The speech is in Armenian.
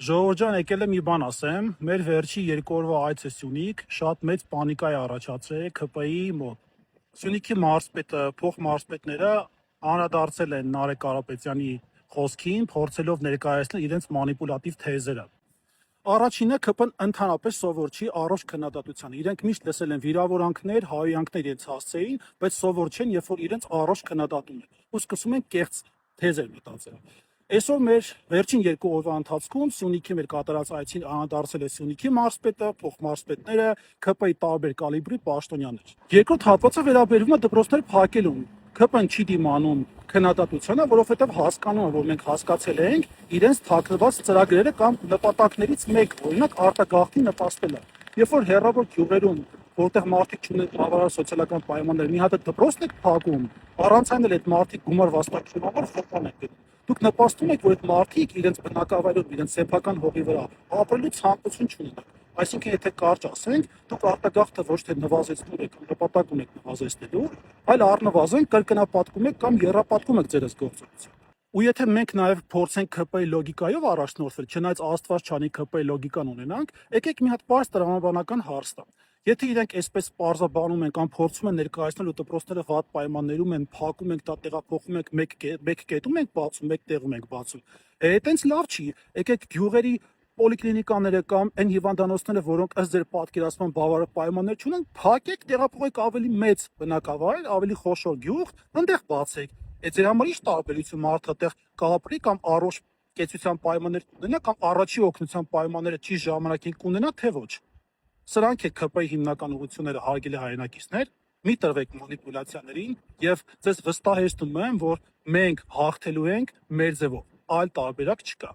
Ժողովուրդ ջան, եկել եմ մի բան ասեմ, մեր վերջի 2 օրվա այցը Սյունիք շատ մեծ պանիկա է առաջացրել ՔՊ-ի մոտ։ Սյունիքի մարզպետը, փոխմարզպետները անդրադարձել են Նարեկ Կարապետյանի խոսքին, փորձելով ներկայացնել իրենց մանիպուլատիվ թեզերը։ Առաջինը ՔՊ-ն ընդհանրապես սովոր չի առողջ քննադատության։ Իրենք միշտ լսել են վիրավորանքներ, հայոյանքներ իրենց հասցեին, բայց սովոր չեն, երբ որ իրենց առողջ քննադատում են։ Ու սկսում են կեղծ թեզեր մտածել։ Այսօր մեր վերջին 2 օրվա ընթացքում Սյունիքի մեր կատարած այցին անդրադարձել է Սյունիքի մարզպետը, փոխմարզպետները, ՔՊ-ի տարբեր կալիբրի պաշտոնյաներ։ Երկրորդ հատվածը վերաբերում է դպրոցներ փակելուն։ ՔՊ-ն չի դիմանում քննադատությանը, որովհետև հասկանում է, որ մենք հասկացել ենք իրենց թաքնված ծրագրերը կամ նպատակներից մեկը, օրինակ արտագաղթի նպաստելը։ Երբ որ հեռավոր գյուղերում, որտեղ մարդիկ չունեն բավարար սոցիալական պայմաններ, մի հատ դպրոցն եք փակում, առանց այն էլ այդ մարդիկ գումար վաստակելու համար խոպան եք գնում։ Դուք նպաստում եք, որ այդ մարդիկ իրենց բնակավայրում, իրենց սեփական հողի վրա ապրելու ցանկություն չունենան։ Այսինքն, եթե կարճ ասենք, դուք արտագաղթը ոչ թե նվազեցնում եք, նպատակ ունեք նվազեցնելու, այլ առնվազն կրկնապատկում եք կամ եռապատկում եք ձեր գործողությունը։ Ու եթե մենք նաև փորձենք ՔՊ-ի լոգիկայով առաջնորդվել, չնայած Աստված չանի ՔՊ-ի լոգիկան ունենանք, եկեք մի հատ պարզ տրամաբանական հարց տամ։ Եթե իրենք այսպես պարզաբանում են կամ փորձում են ներկայացնել ու դպրոցները վատ պայմաններում են, փակում ենք, դա տեղափոխում ենք, մեկ կետում ենք բացում, մեկ տեղում ենք բացում, այտենց լավ չի։ Եկեք գյուղերի պոլիկլինիկաները կամ այն հիվանդանոցները, որոնք ըստ ձեր պատկերացման բավարար պայմաններ չունեն, փակեք, տեղափոխեք ավելի մեծ բնակավայր, ավելի խոշոր գյուղ, այնտեղ բացեք։ Այդ ձեր համար ի՞նչ տարբերություն մարդը այդտեղ կապրի կամ առողջ կեցության պայմաններ կունենա կամ առաջի օգնության պայմանները ճիշտ ժամանակին կունենա, թե ոչ։ Սրանք է ՔՊ-ի հիմնական ուղղությունները, հարգելի հայրենակիցներ, մի տրվեք մանիպուլյացիաներին եւ ձեզ վստահեցնում եմ, որ մենք հաղթելու ենք մեր ձևով, այլ տարբերակ չկա։